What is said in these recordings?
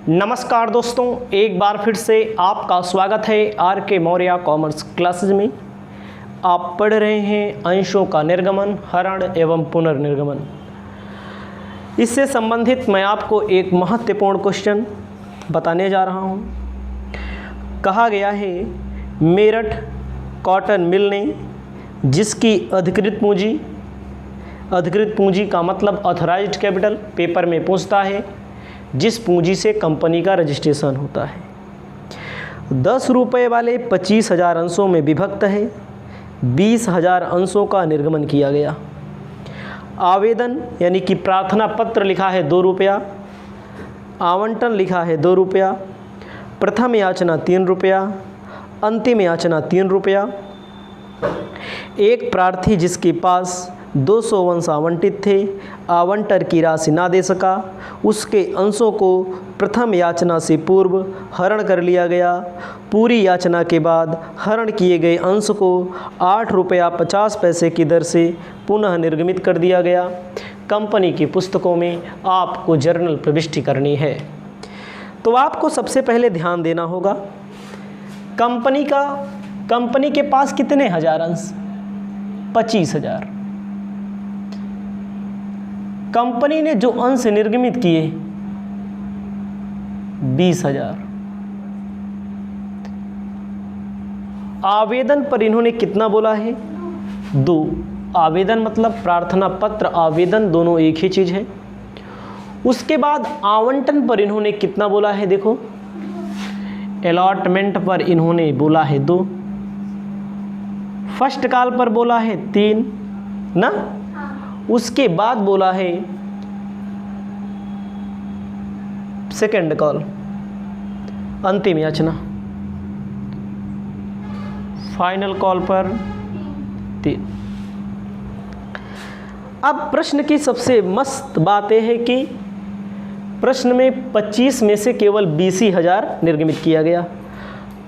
नमस्कार दोस्तों, एक बार फिर से आपका स्वागत है आर के मौर्य कॉमर्स क्लासेज में। आप पढ़ रहे हैं अंशों का निर्गमन, हरण एवं पुनर्निर्गमन। इससे संबंधित मैं आपको एक महत्वपूर्ण क्वेश्चन बताने जा रहा हूं। कहा गया है मेरठ कॉटन मिल ने जिसकी अधिकृत पूंजी का मतलब ऑथराइज्ड कैपिटल पेपर में पूछता है, जिस पूंजी से कंपनी का रजिस्ट्रेशन होता है, 10 रुपये वाले 25,000 अंशों में विभक्त है। 20,000 अंशों का निर्गमन किया गया। आवेदन यानी कि प्रार्थना पत्र लिखा है 2 रुपया, आवंटन लिखा है 2 रुपया, प्रथम याचना 3 रुपया, अंतिम याचना 3 रुपया। एक प्रार्थी जिसके पास 200 अंश आवंटित थे, आवंटर की राशि ना दे सका, उसके अंशों को प्रथम याचना से पूर्व हरण कर लिया गया। पूरी याचना के बाद हरण किए गए अंश को 8 रुपया 50 पैसे की दर से पुनः निर्गमित कर दिया गया। कंपनी की पुस्तकों में आपको जर्नल प्रविष्टि करनी है। तो आपको सबसे पहले ध्यान देना होगा, कंपनी के पास कितने हजार अंश? 25,000। कंपनी ने जो अंश निर्गमित किए 20,000। आवेदन पर इन्होंने कितना बोला है? 2। आवेदन मतलब प्रार्थना पत्र, आवेदन दोनों एक ही चीज है। उसके बाद आवंटन पर इन्होंने कितना बोला है? देखो, अलॉटमेंट पर इन्होंने बोला है 2, फर्स्ट कॉल पर बोला है 3 ना। उसके बाद बोला है सेकंड कॉल, अंतिम याचना, फाइनल कॉल पर 3। अब प्रश्न की सबसे मस्त बात यह है कि प्रश्न में 25 में से केवल 20,000 निर्गमित किया गया।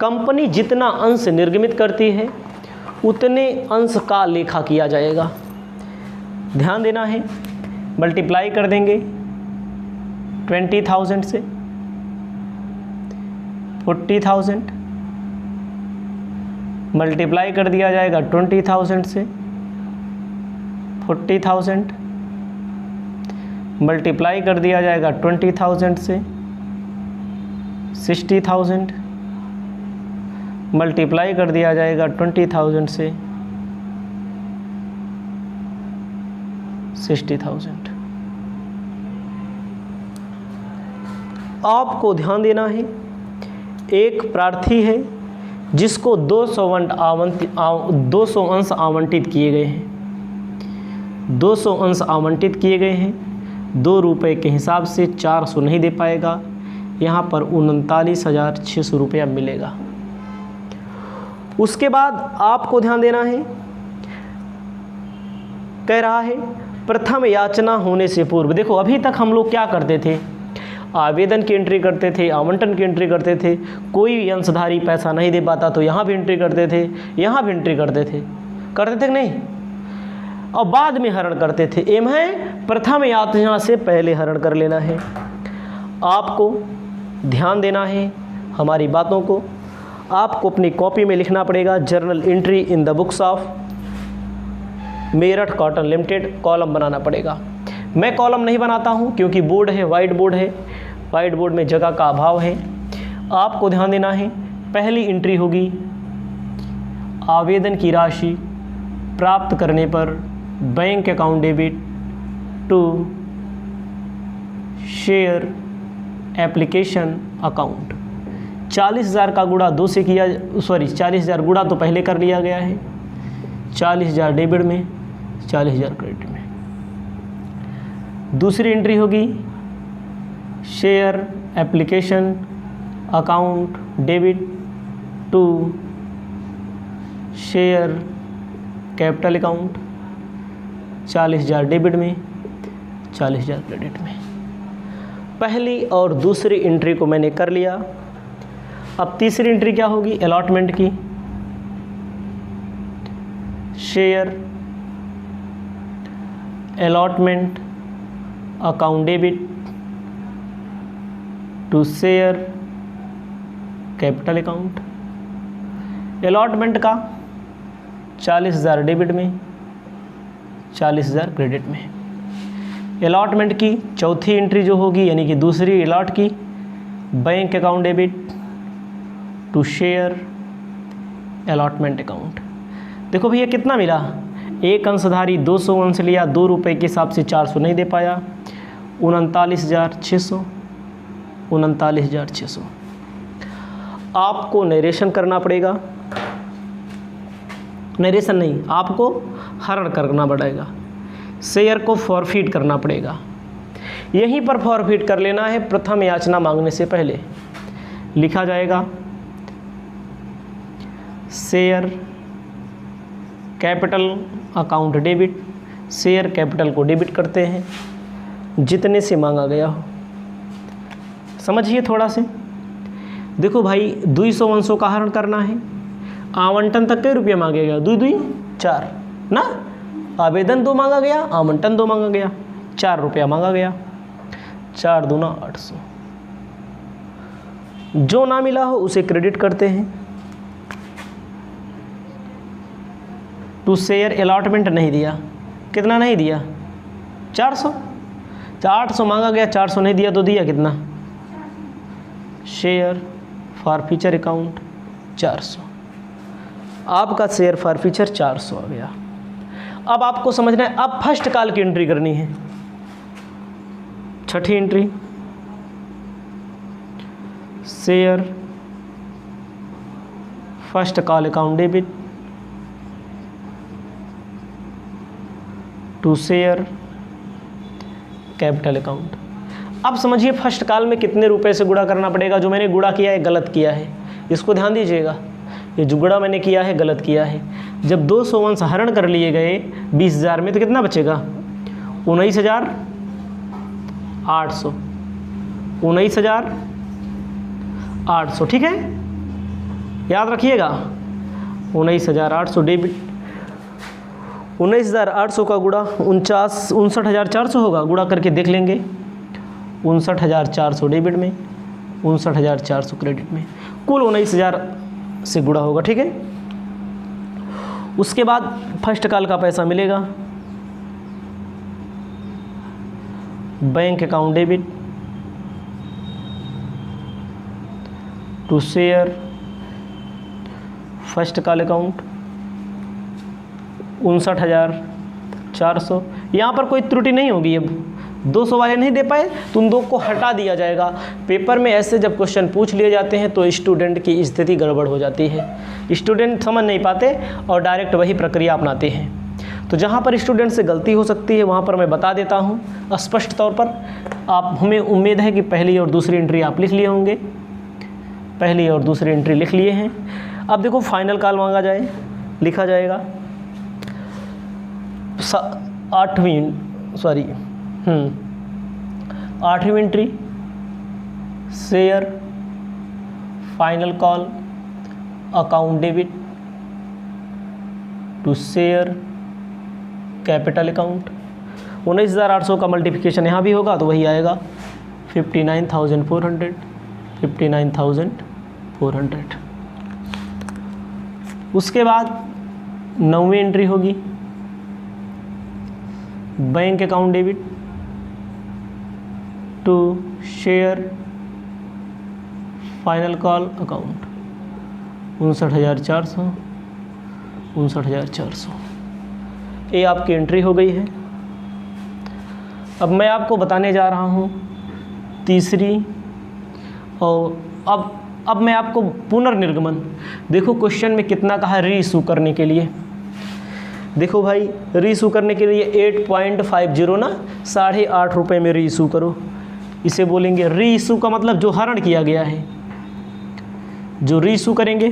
कंपनी जितना अंश निर्गमित करती है उतने अंश का लेखा किया जाएगा। ध्यान देना है, मल्टीप्लाई कर देंगे 20,000 से 40,000, मल्टीप्लाई कर दिया जाएगा 20,000 से 40,000, मल्टीप्लाई कर दिया जाएगा 20,000 से 60,000, मल्टीप्लाई कर दिया जाएगा 20,000 से 60,000। आपको ध्यान देना है, एक प्रार्थी है जिसको 200 अंश आवंटित किए गए हैं। 200 अंश आवंटित किए गए हैं। 2 रुपये के हिसाब से 400 नहीं दे पाएगा। यहाँ पर 39,600 रुपया मिलेगा। उसके बाद आपको ध्यान देना है, कह रहा है प्रथम याचना होने से पूर्व। देखो, अभी तक हम लोग क्या करते थे? आवेदन की एंट्री करते थे, आवंटन की एंट्री करते थे। कोई अंशधारी पैसा नहीं दे पाता तो यहाँ भी एंट्री करते थे, यहाँ भी एंट्री करते थे कि नहीं? और बाद में हरण करते थे। एम है प्रथम याचना से पहले हरण कर लेना है। आपको ध्यान देना है हमारी बातों को। आपको अपनी कॉपी में लिखना पड़ेगा, journal entry in the books of Meerut cotton limited, column बनाना पड़ेगा। मैं कॉलम नहीं बनाता हूं क्योंकि बोर्ड है, वाइट बोर्ड है, वाइट बोर्ड में जगह का अभाव है। आपको ध्यान देना है, पहली एंट्री होगी आवेदन की राशि प्राप्त करने पर bank account debit to share application account. 40,000 का गुणा 2 से किया, 40,000 गुणा तो पहले कर लिया गया है। 40,000 डेबिट में, 40,000 क्रेडिट में। दूसरी एंट्री होगी share application account debit to share capital account. 40,000 debit में, 40,000 क्रेडिट में। पहली और दूसरी एंट्री को मैंने कर लिया। अब तीसरी एंट्री क्या होगी? अलॉटमेंट की। Share allotment account debit to share capital account. Allotment का 40,000 डेबिट में, 40,000 क्रेडिट में। अलॉटमेंट की चौथी एंट्री जो होगी यानी कि दूसरी अलॉट की, bank account debit to share allotment account. देखो भैया कितना मिला, एक अंशधारी 200 अंश लिया, 2 रुपये के हिसाब से 400 नहीं दे पाया, 39,600, 39,600। आपको नरेशन करना पड़ेगा, नरेशन नहीं, आपको हरण करना पड़ेगा, शेयर को फॉरफिट करना पड़ेगा। यहीं पर फॉरफिट कर लेना है प्रथम याचना मांगने से पहले। लिखा जाएगा share capital account debit, share capital को डेबिट करते हैं जितने से मांगा गया हो। समझिए थोड़ा से। देखो भाई 200 अंशों का हरण करना है, आवंटन तक के रुपये मांगे गया, 2 2 4 ना, आवेदन 2 मांगा गया, आवंटन 2 मांगा गया, 4 रुपया मांगा गया, 4 दूना 800। जो ना मिला हो उसे क्रेडिट करते हैं। टू शेयर अलॉटमेंट नहीं दिया, कितना नहीं दिया, 400, 800 मांगा गया, 400 नहीं दिया तो दिया कितना, शेयर फॉरफीचर अकाउंट 400। आपका शेयर फॉरफीचर 400 आ गया। अब आपको समझना है, अब फर्स्ट कॉल की एंट्री करनी है। छठी entry, share first call account debit to share capital account. अब समझिए फर्स्ट कॉल में कितने रुपए से गुणा करना पड़ेगा। जो मैंने गुणा किया है गलत किया है, इसको ध्यान दीजिएगा। ये जो गुणा मैंने किया है गलत किया है। जब 200 अंश हरण कर लिए गए 20,000 में तो कितना बचेगा, 19,800, 19,800। ठीक है, याद रखिएगा 19,800 डेबिट। 19,800 का गुणा 59,400 होगा, गुणा करके देख लेंगे। 59,400 डेबिट में, 59,400 क्रेडिट में, कुल 19,000 से गुणा होगा। ठीक है, उसके बाद फर्स्ट कॉल का पैसा मिलेगा, bank account debit to share first call account 59,400। यहाँ पर कोई त्रुटि नहीं होगी। अब 200 वाले नहीं दे पाए तो उन 2 को हटा दिया जाएगा। पेपर में ऐसे जब क्वेश्चन पूछ लिए जाते हैं तो स्टूडेंट की स्थिति गड़बड़ हो जाती है, स्टूडेंट समझ नहीं पाते और डायरेक्ट वही प्रक्रिया अपनाते हैं। तो जहाँ पर स्टूडेंट से गलती हो सकती है वहाँ पर मैं बता देता हूँ स्पष्ट तौर पर। आप, हमें उम्मीद है कि पहली और दूसरी एंट्री आप लिख लिए होंगे, पहली और दूसरी एंट्री लिख लिए हैं। अब देखो फाइनल कॉल मांगा जाए, लिखा जाएगा 8वीं entry, share final call account debit to share capital account. 19,800 का मल्टीप्लिकेशन यहाँ भी होगा तो वही आएगा 59,400, 59,400। उसके बाद 9वीं एंट्री होगी, bank account debit to share final call account 59,400, 59,400। ये आपकी एंट्री हो गई है। अब मैं आपको बताने जा रहा हूँ तीसरी, और अब मैं आपको पुनर्निर्गमन। देखो क्वेश्चन में कितना कहा री इशू करने के लिए। देखो भाई री इशू करने के लिए 8.50 ना, 8.5 रुपये में री इशू करो। इसे बोलेंगे री इशू का मतलब जो हरण किया गया है। जो री इशू करेंगे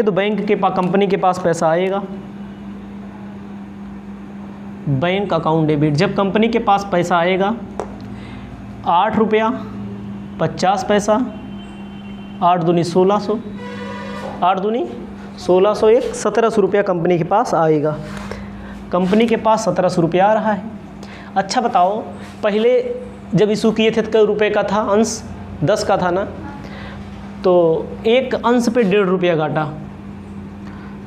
तो बैंक के पास, कंपनी के पास पैसा आएगा, बैंक अकाउंट डेबिट। जब कंपनी के पास पैसा आएगा 8 रुपया 50 पैसा, 8 दूनी 1600, 8 दूनी 1600, 1700 रुपया कंपनी के पास आएगा। कंपनी के पास 1700 रुपया आ रहा है। अच्छा बताओ, पहले जब इशू किए थे तो कई रुपये का था अंश, 10 का था ना, तो एक अंश पे 1.5 रुपया घाटा,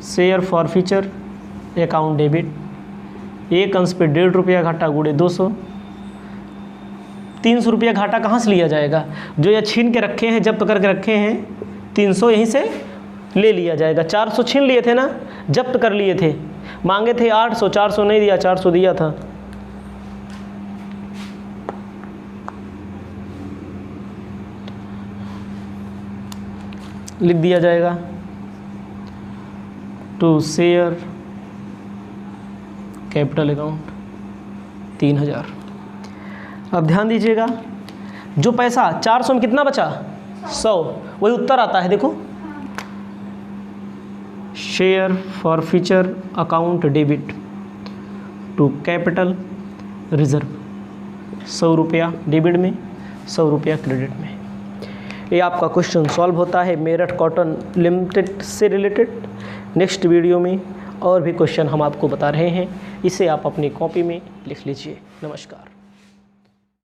शेयर फॉरफीचर अकाउंट डेबिट, एक अंश पे 1.5 रुपया घाटा गुणे 200, 300 रुपया घाटा कहाँ से लिया जाएगा? जो ये छीन के रखे हैं, जब्त करके रखे हैं, 300 यहीं से ले लिया जाएगा। 400 छीन लिए थे ना, जब्त कर लिए थे, मांगे थे 800, 400 नहीं दिया, 400 दिया था। लिख दिया जाएगा टू शेयर कैपिटल अकाउंट 3000। अब ध्यान दीजिएगा, जो पैसा 400 में कितना बचा? 100, वही उत्तर आता है। देखो, share forfeiture account debit to capital reserve, 100 रुपया डेबिट में, 100 रुपया क्रेडिट में। ये आपका क्वेश्चन सॉल्व होता है मेरठ कॉटन लिमिटेड से रिलेटेड। नेक्स्ट वीडियो में और भी क्वेश्चन हम आपको बता रहे हैं, इसे आप अपनी कॉपी में लिख लीजिए। नमस्कार।